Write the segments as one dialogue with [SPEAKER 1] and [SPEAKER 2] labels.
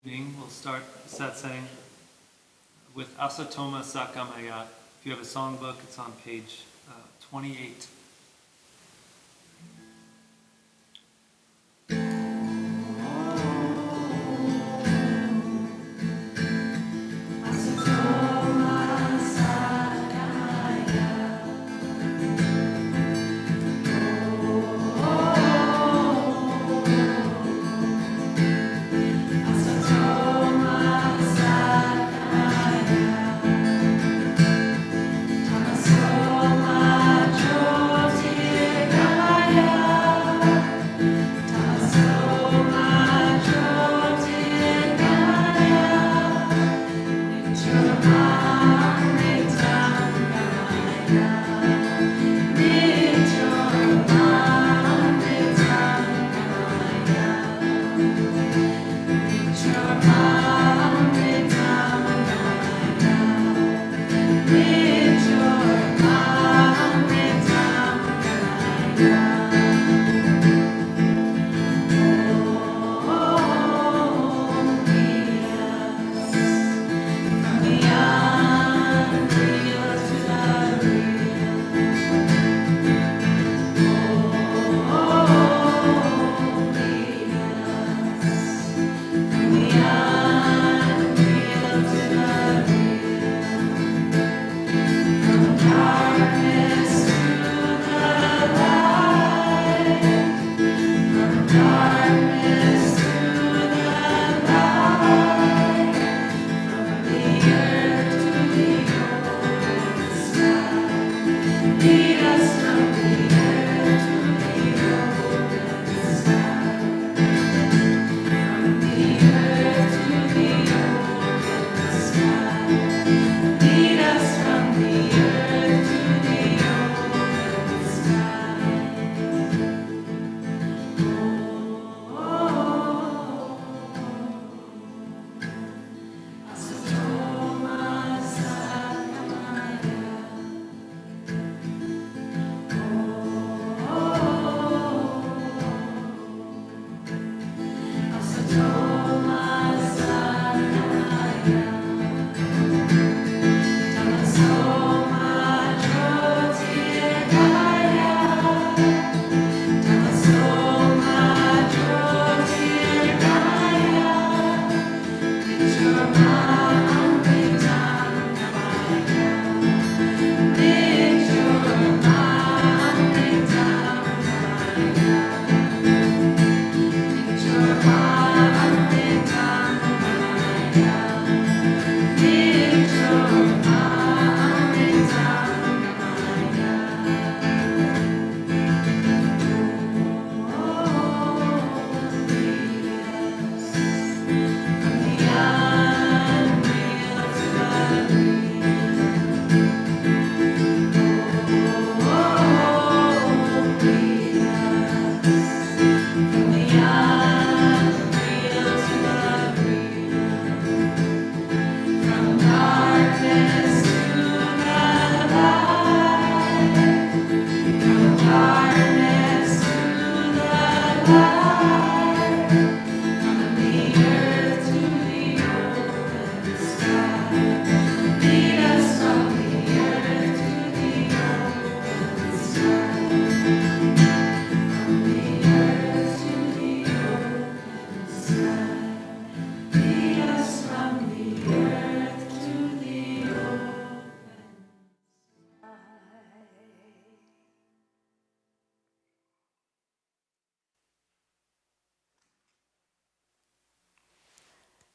[SPEAKER 1] We'll start Satsang with Asatoma Sakamaya. If you have a songbook, it's on page 28.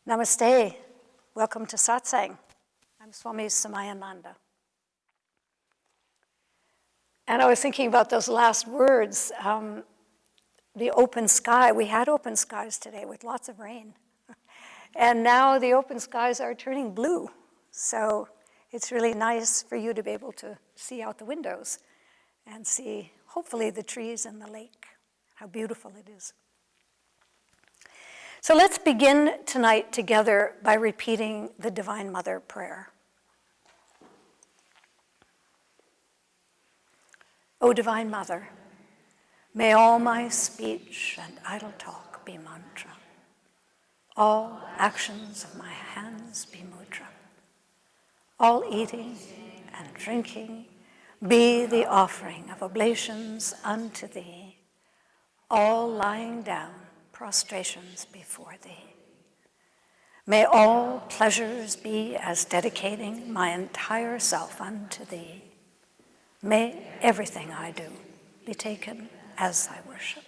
[SPEAKER 2] Namaste. Welcome to Satsang. I'm Swami Samayananda. And I was thinking about those last words, the open sky. We had open skies today with lots of rain. And now the open skies are turning blue. So it's really nice for you to be able to see out the windows and see, hopefully, the trees and the lake, how beautiful it is. So let's begin tonight together by repeating the Divine Mother prayer. O Divine Mother, may all my speech and idle talk be mantra. all actions of my hands be mudra. All eating and drinking be the offering of oblations unto thee. All lying down, prostrations before thee. May all pleasures be as dedicating my entire self unto thee. May everything I do be taken as thy worship.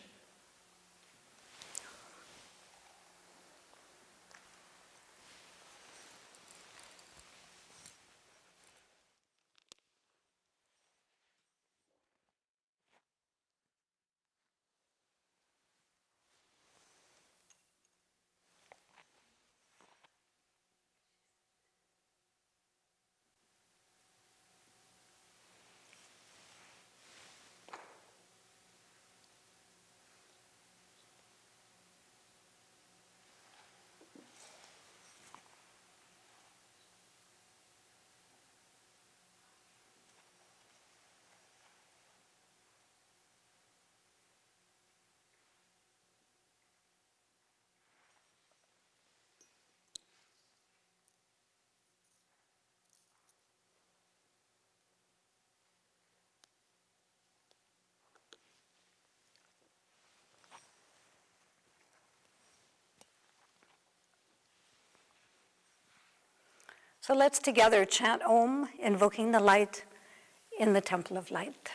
[SPEAKER 2] So let's together chant Om, invoking the light in the Temple of Light.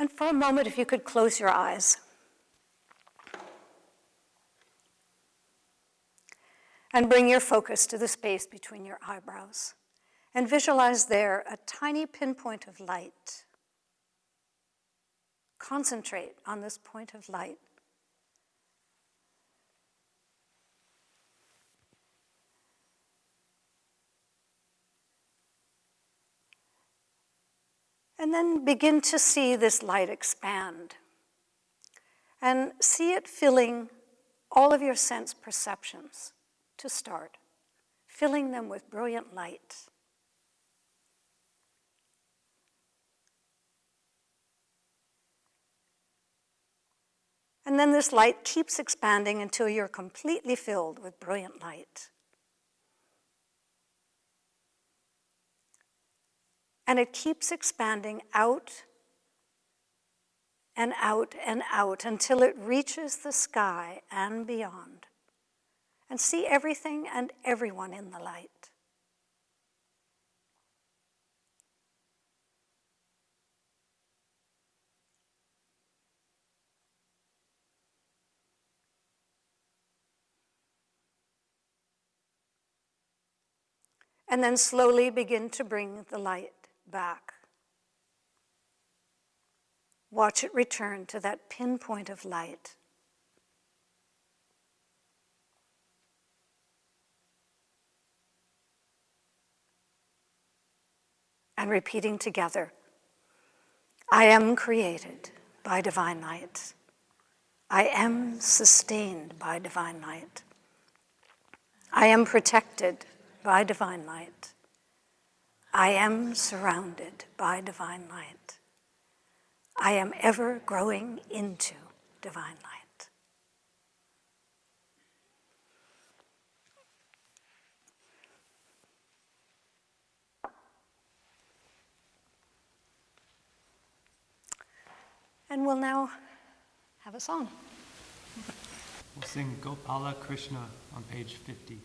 [SPEAKER 2] And for a moment, if you could close your eyes. And bring your focus to the space between your eyebrows. And visualize there a tiny pinpoint of light. Concentrate on this point of light. And then begin to see this light expand. And see it filling all of your sense perceptions to start, filling them with brilliant light. And then this light keeps expanding until you're completely filled with brilliant light. And it keeps expanding out and out and out until it reaches the sky and beyond. And see everything and everyone in the light. And then slowly begin to bring the light back. Watch it return to that pinpoint of light. And repeating together, I am created by divine light. I am sustained by divine light. I am protected by divine light. I am surrounded by divine light. I am ever growing into divine light. And we'll now have a song.
[SPEAKER 1] We'll sing Gopala Krishna on page 50.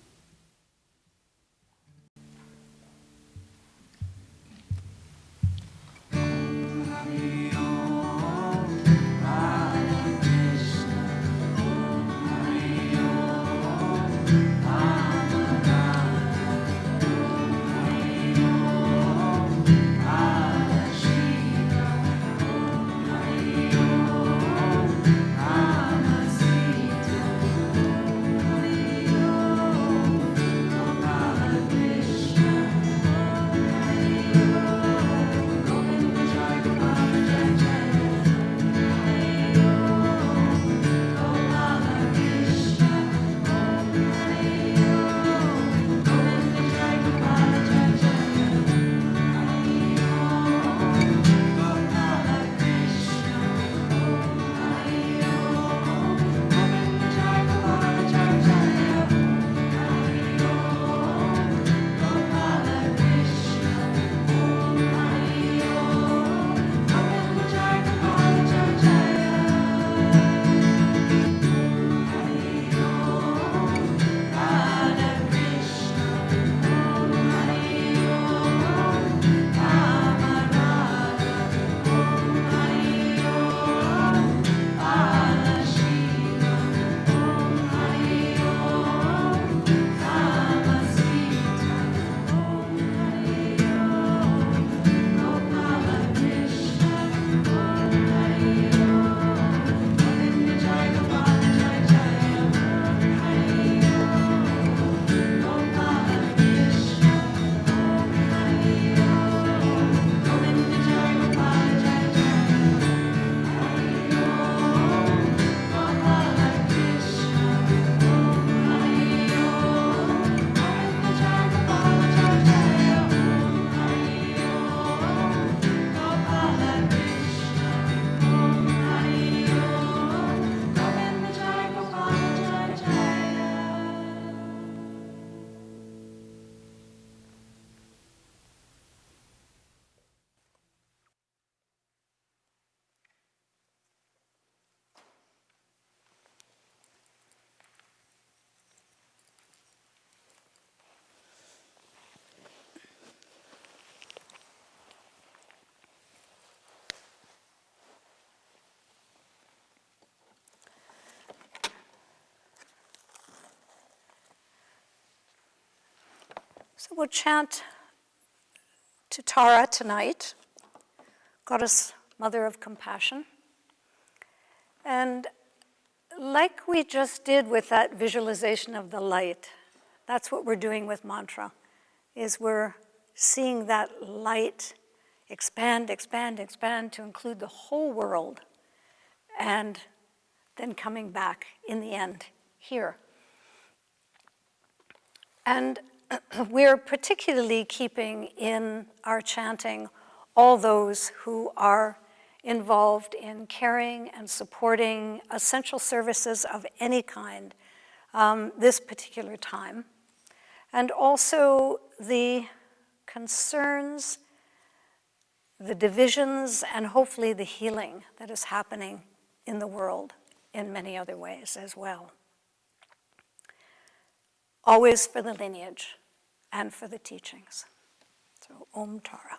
[SPEAKER 2] So we'll chant to Tara tonight, Goddess, Mother of Compassion. And like we just did with that visualization of the light, that's what we're doing with mantra, is we're seeing that light expand, expand, expand to include the whole world, and then coming back in the end here. And we're particularly keeping in our chanting all those who are involved in caring and supporting essential services of any kind this particular time, and also the concerns, the divisions, and hopefully the healing that is happening in the world in many other ways as well. Always for the lineage and for the teachings. So, Om Tara.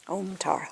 [SPEAKER 2] Om Tara.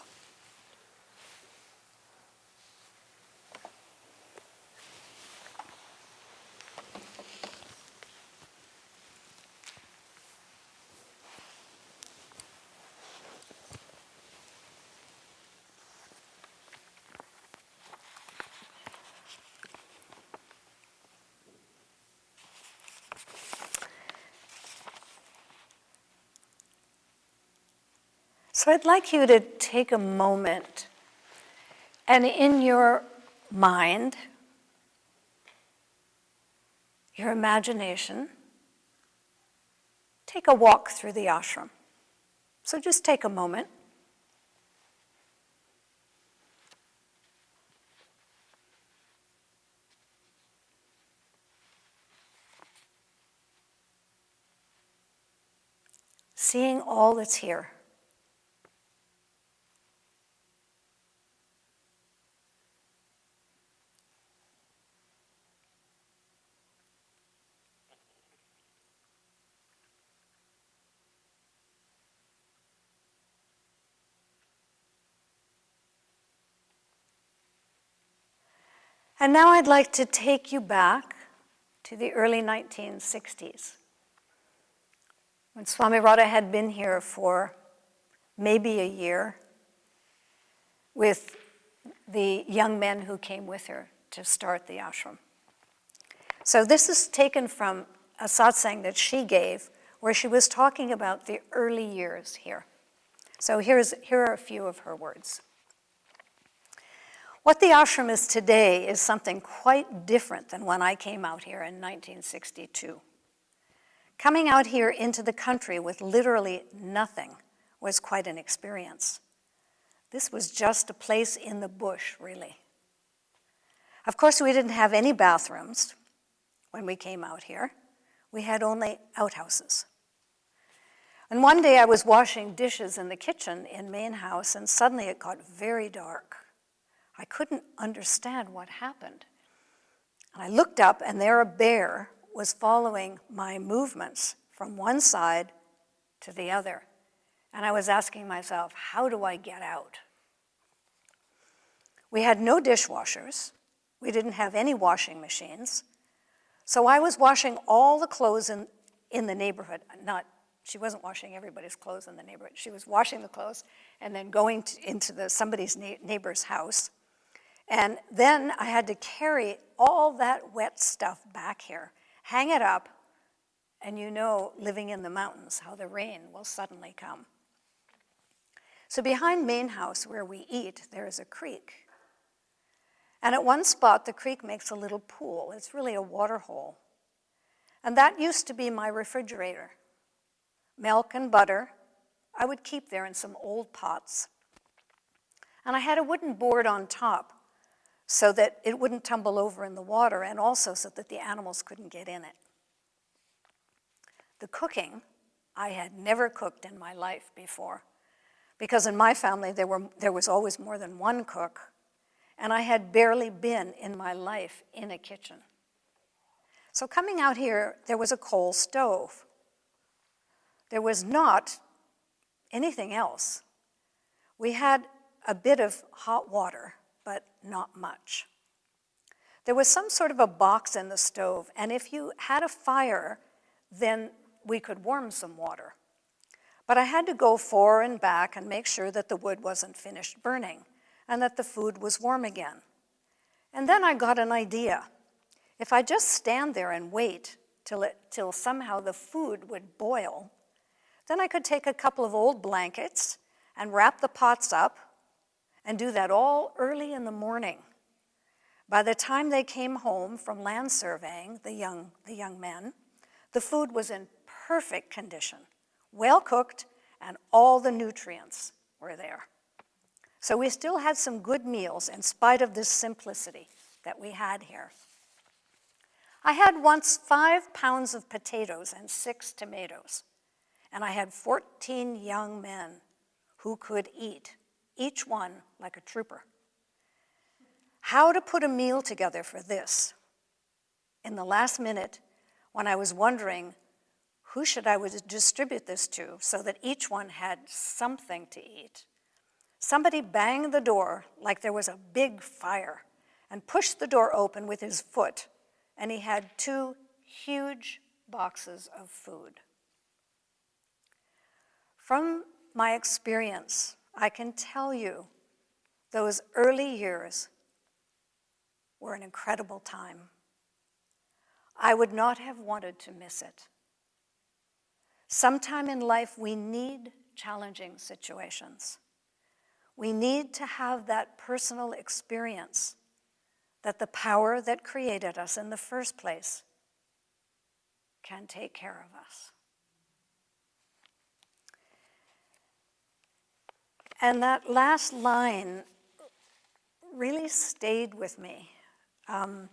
[SPEAKER 2] So I'd like you to take a moment and in your mind, your imagination, take a walk through the ashram. So just take a moment. Seeing all that's here. And now I'd like to take you back to the early 1960s, when Swami Radha had been here for maybe a year with the young men who came with her to start the ashram. So this is taken from a satsang that she gave where she was talking about the early years here. So here are a few of her words. What the ashram is today is something quite different than when I came out here in 1962. Coming out here into the country with literally nothing was quite an experience. This was just a place in the bush, really. Of course, we didn't have any bathrooms when we came out here. We had only outhouses. And one day I was washing dishes in the kitchen in main house, and suddenly it got very dark. I couldn't understand what happened. And I looked up, and there a bear was following my movements from one side to the other. And I was asking myself, how do I get out? We had no dishwashers. We didn't have any washing machines. So I was washing all the clothes in the neighborhood. She wasn't washing everybody's clothes in the neighborhood. She was washing the clothes and then going into somebody's neighbor's house. And then I had to carry all that wet stuff back here, hang it up, and you know, living in the mountains, how the rain will suddenly come. So behind main house where we eat, there is a creek. And at one spot, the creek makes a little pool. It's really a water hole. And that used to be my refrigerator. Milk and butter, I would keep there in some old pots. And I had a wooden board on top so that it wouldn't tumble over in the water, and also so that the animals couldn't get in it. The cooking, I had never cooked in my life before, because in my family there was always more than one cook, and I had barely been in my life in a kitchen. So coming out here, there was a coal stove. There was not anything else. We had a bit of hot water, but not much. There was some sort of a box in the stove, and if you had a fire, then we could warm some water. But I had to go forward and back and make sure that the wood wasn't finished burning and that the food was warm again. And then I got an idea. If I just stand there and wait till somehow the food would boil, then I could take a couple of old blankets and wrap the pots up and do that all early in the morning. By the time they came home from land surveying, the young men, the food was in perfect condition, well cooked, and all the nutrients were there. So we still had some good meals in spite of this simplicity that we had here. I had once 5 pounds of potatoes and 6 tomatoes, and I had 14 young men who could eat, each one like a trooper. How to put a meal together for this? In the last minute, when I was wondering who should I distribute this to so that each one had something to eat, Somebody banged the door like there was a big fire and pushed the door open with his foot, and he had 2 huge boxes of food. From my experience, I can tell you those early years were an incredible time. I would not have wanted to miss it. Sometime in life, we need challenging situations. We need to have that personal experience that the power that created us in the first place can take care of us. And that last line really stayed with me, that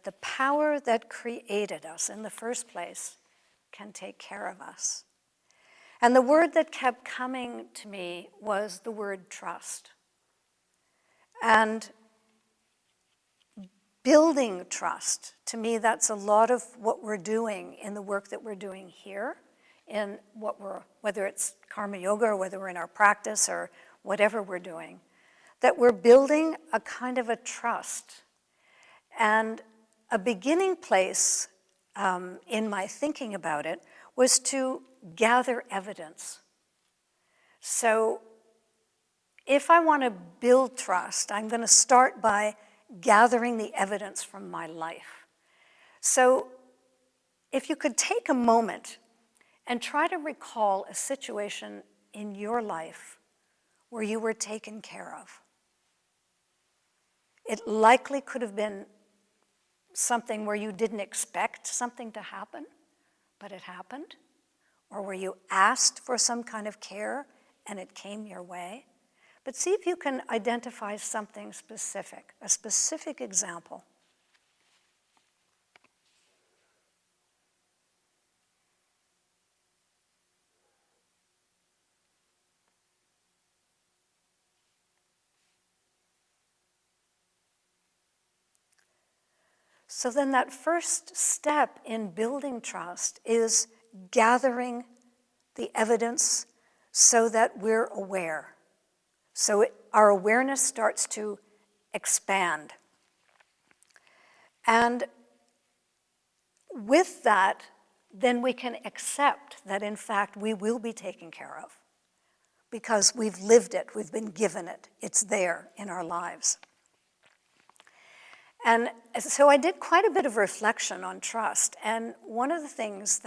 [SPEAKER 2] the power that created us in the first place can take care of us. And the word that kept coming to me was the word trust. And building trust, to me, that's a lot of what we're doing in the work that we're doing here, in whether it's karma yoga or whether we're in our practice or whatever we're doing, that we're building a kind of a trust. And a beginning place in my thinking about it was to gather evidence. So if I want to build trust, I'm going to start by gathering the evidence from my life. So if you could take a moment and try to recall a situation in your life where you were taken care of. It likely could have been something where you didn't expect something to happen, but it happened, or where you asked for some kind of care and it came your way. But see if you can identify something specific, a specific example. So then that first step in building trust is gathering the evidence so that we're aware. So our awareness starts to expand. And with that, then we can accept that in fact we will be taken care of because we've lived it, we've been given it, it's there in our lives. And so I did quite a bit of reflection on trust, and one of the things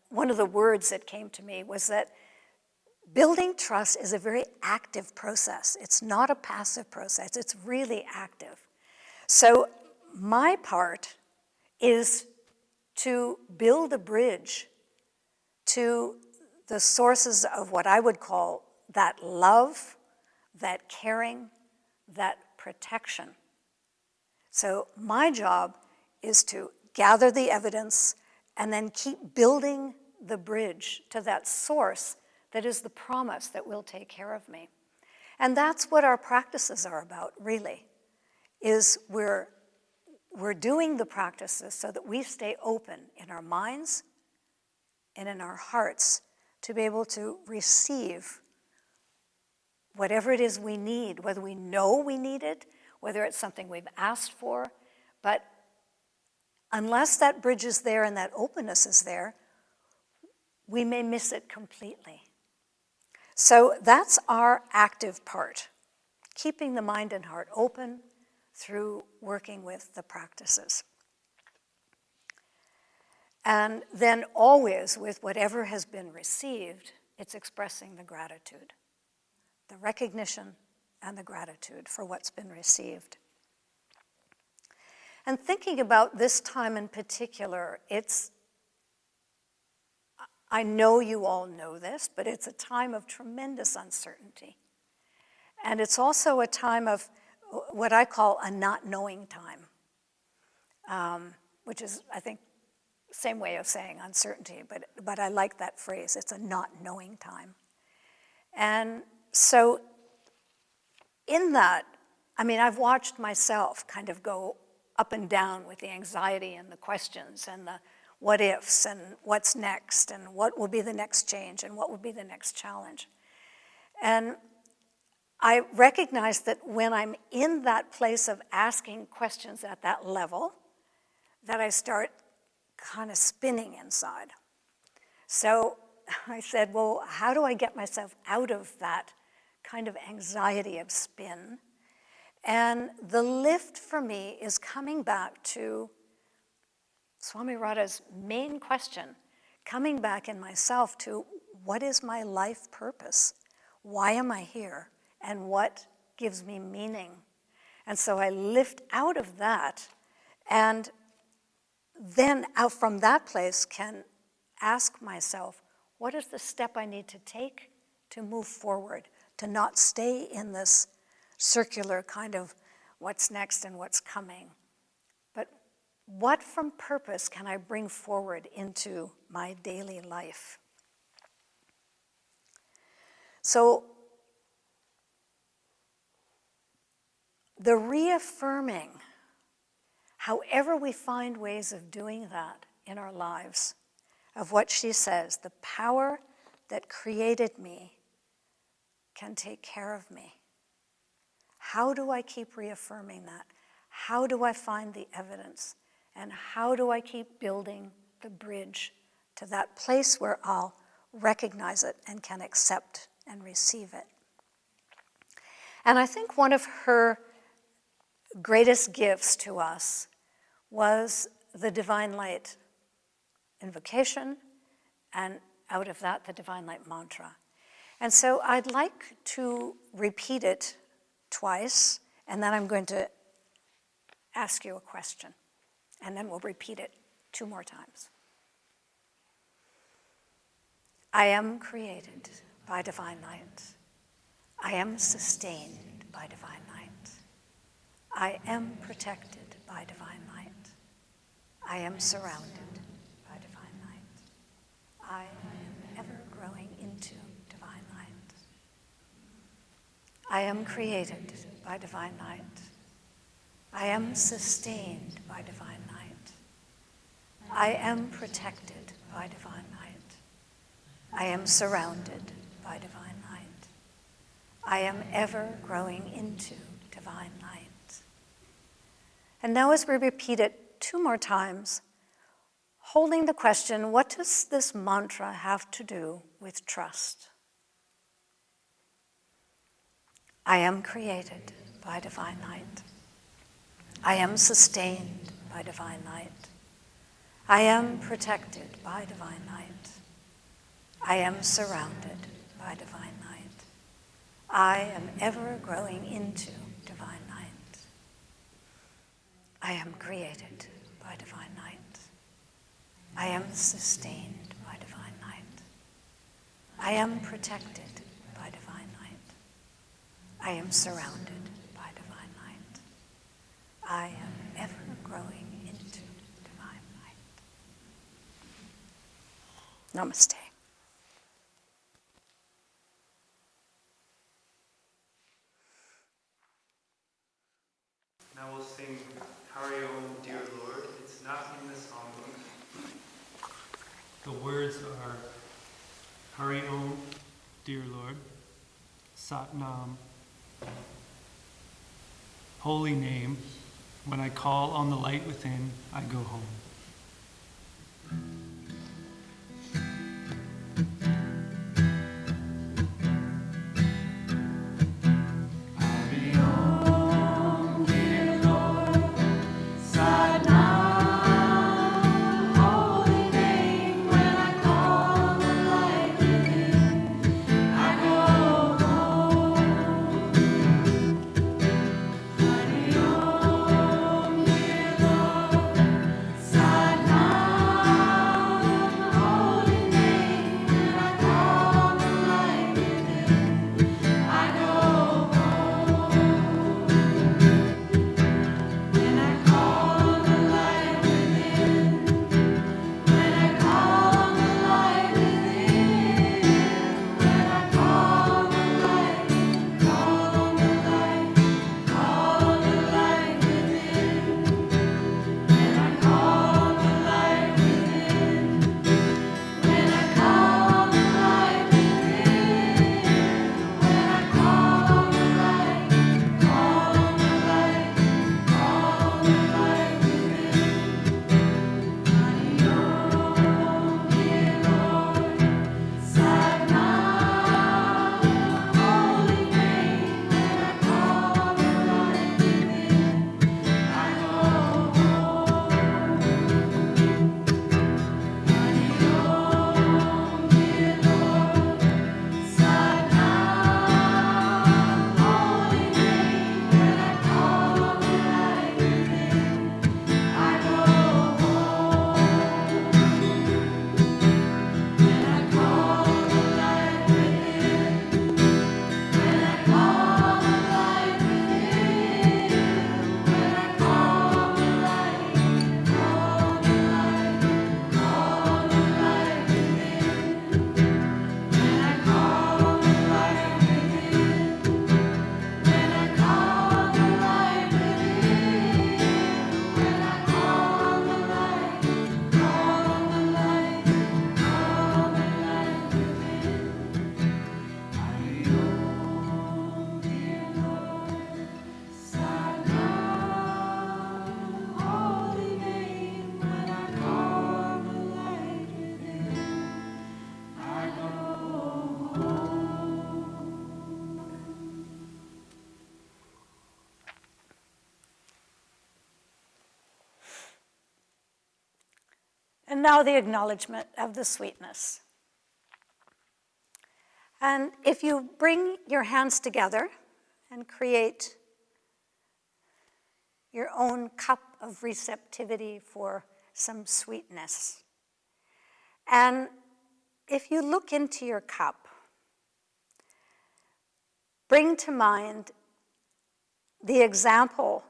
[SPEAKER 2] one of the words that came to me was that building trust is a very active process. It's not a passive process, it's really active. So my part is to build a bridge to the sources of what I would call that love, that caring, that protection. So my job is to gather the evidence and then keep building the bridge to that source that is the promise that will take care of me. And that's what our practices are about, really, is we're doing the practices so that we stay open in our minds and in our hearts to be able to receive whatever it is we need, whether we know we need it, whether it's something we've asked for, but unless that bridge is there and that openness is there, we may miss it completely. So that's our active part, keeping the mind and heart open through working with the practices. And then always, with whatever has been received, it's expressing the gratitude, the recognition and the gratitude for what's been received. And thinking about this time in particular, I know you all know this, but it's a time of tremendous uncertainty. And it's also a time of what I call a not knowing time, which is, I think, same way of saying uncertainty, but I like that phrase. It's a not knowing time. And so in that, I mean, I've watched myself kind of go up and down with the anxiety and the questions and the what ifs and what's next and what will be the next change and what will be the next challenge. And I recognize that when I'm in that place of asking questions at that level, that I start kind of spinning inside. So I said, well, how do I get myself out of that kind of anxiety of spin? And the lift for me is coming back to Swami Radha's main question, coming back in myself to what is my life purpose? Why am I here? And what gives me meaning? And so I lift out of that, and then out from that place can ask myself, what is the step I need to take to move forward, to not stay in this circular kind of what's next and what's coming? But what from purpose can I bring forward into my daily life? So the reaffirming, however we find ways of doing that in our lives, of what she says, the power that created me can take care of me. How do I keep reaffirming that? How do I find the evidence? And how do I keep building the bridge to that place where I'll recognize it and can accept and receive it? And I think one of her greatest gifts to us was the Divine Light invocation, and out of that, the Divine Light mantra. And so I'd like to repeat it twice, and then I'm going to ask you a question, and then we'll repeat it 2 more times. I am created by Divine Light. I am sustained by Divine Light. I am protected by Divine Light. I am surrounded by Divine Light. I am ever growing into Divine Light. I am created by Divine Light. I am sustained by Divine Light. I am protected by Divine Light. I am surrounded by Divine Light. I am ever growing into Divine Light. And now as we repeat it 2 more times, holding the question, what does this mantra have to do with trust? I am created by Divine Light. I am sustained by Divine Light. I am protected by Divine Light. I am surrounded by Divine Light. I am ever growing into Divine Light. I am created by Divine Light. I am sustained by Divine Light. I am protected by Divine Light. I am surrounded by Divine Light. I am ever growing into Divine Light. Namaste.
[SPEAKER 1] Now we'll sing Hari Om, Dear Lord. It's not in the songbook. The words are Hari Om, Dear Lord, Sat Nam, holy name. When I call on the light within, I go home.
[SPEAKER 3] Sa
[SPEAKER 2] And now the acknowledgement of the sweetness. And if you bring your hands together and create your own cup of receptivity for some sweetness. And if you look into your cup, bring to mind the example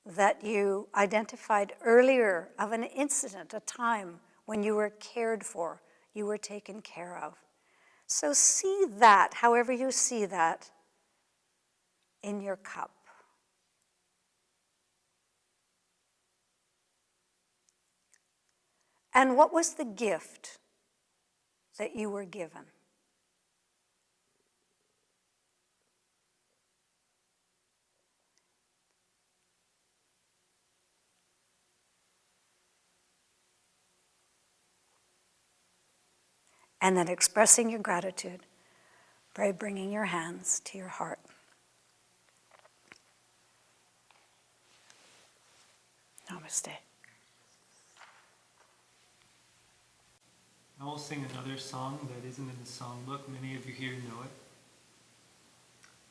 [SPEAKER 2] that you identified earlier of an incident, a time when you were cared for, you were taken care of. So see that, however you see that, in your cup. And what was the gift that you were given? And then expressing your gratitude by bringing your hands to your heart. Namaste.
[SPEAKER 1] I will sing another song that isn't in the songbook. Many of you here know it.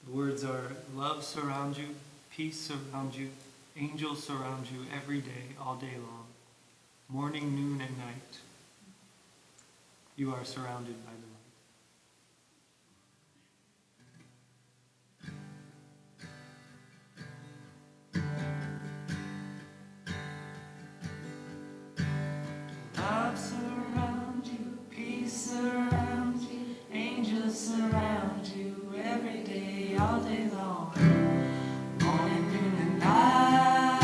[SPEAKER 1] The words are, love surround you, peace surround you, angels surround you every day, all day long, morning, noon, and night. You are surrounded by the light. Love surround you, peace surround you, angels surround you every day, all day long, morning, noon, and night.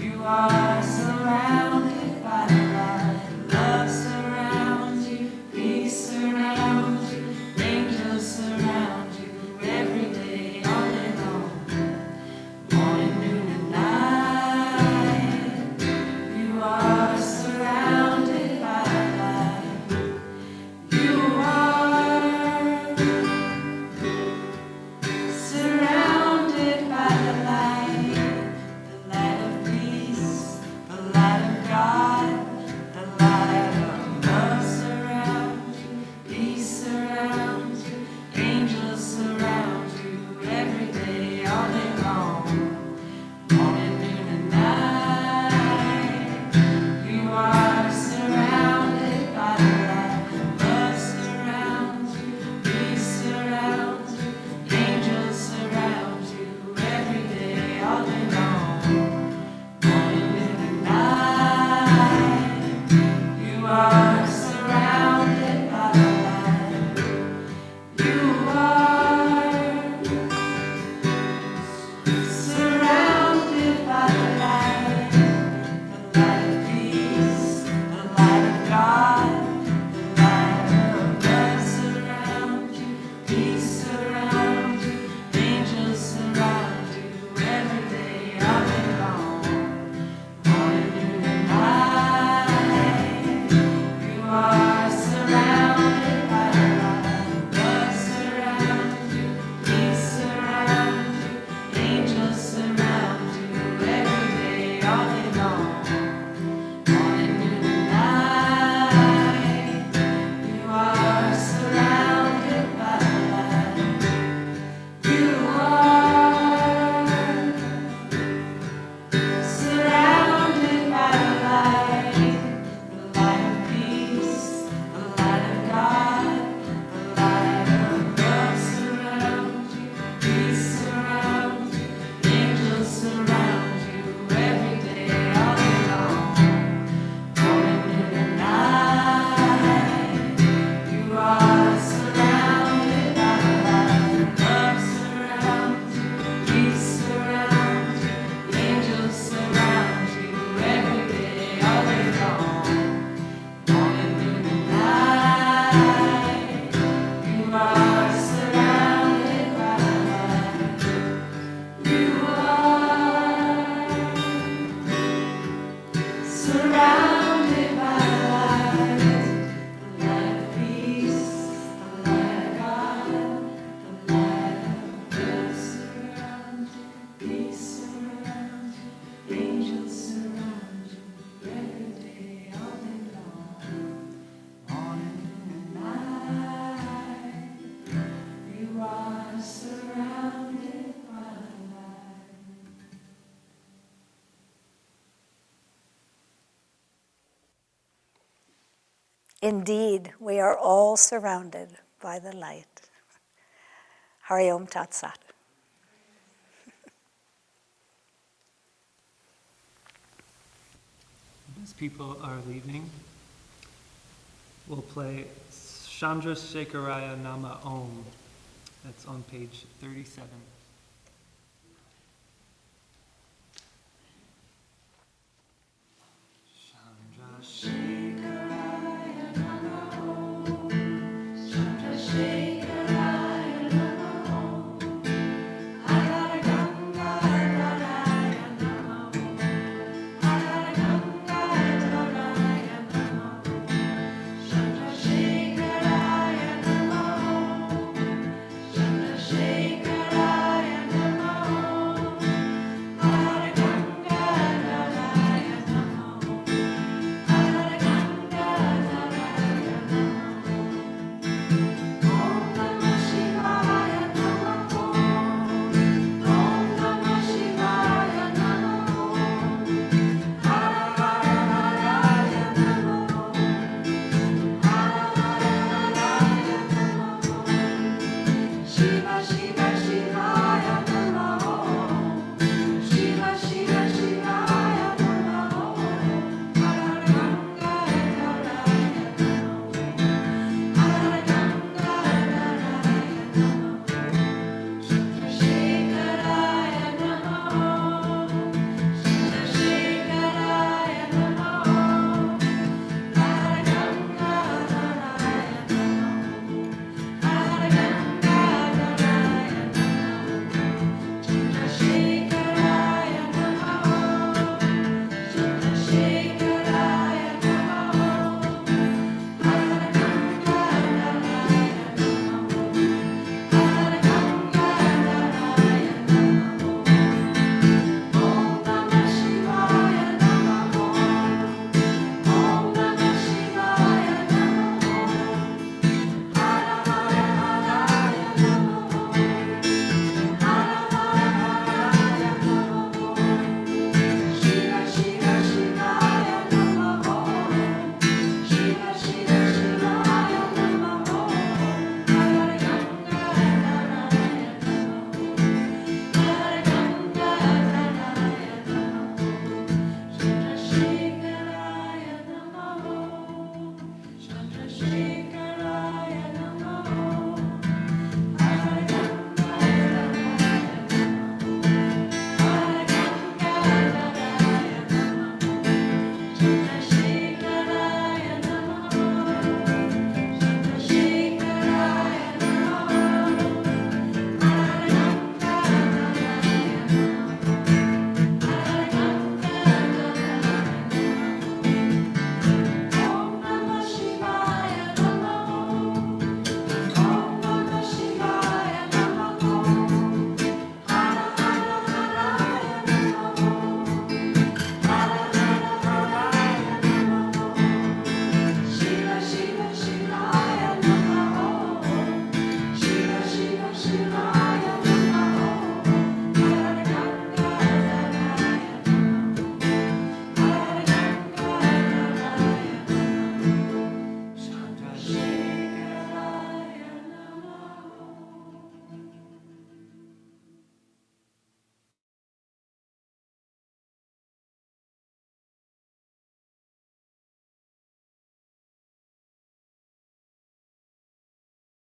[SPEAKER 1] You are surrounded by the light. Love surrounds you, peace surrounds you, angels surround you every day, all day long, morning, noon, and night. You are surrounded by the light. You are surrounded by the light of peace, the light of God, the light of love surrounds you, peace surrounds you, angels surround you every day, all day long, morning, noon, and night. You are surrounded by the light. Love surrounds you, peace surrounds you, angels surround you every day, all day long, morning, noon, and night. You are surrounded by the light. You are surrounded
[SPEAKER 2] Indeed, we are all surrounded by the light. Hari Om Tat Sat.
[SPEAKER 1] As people are leaving, we'll play Chandrasekharaya Nama Om. That's on page 37.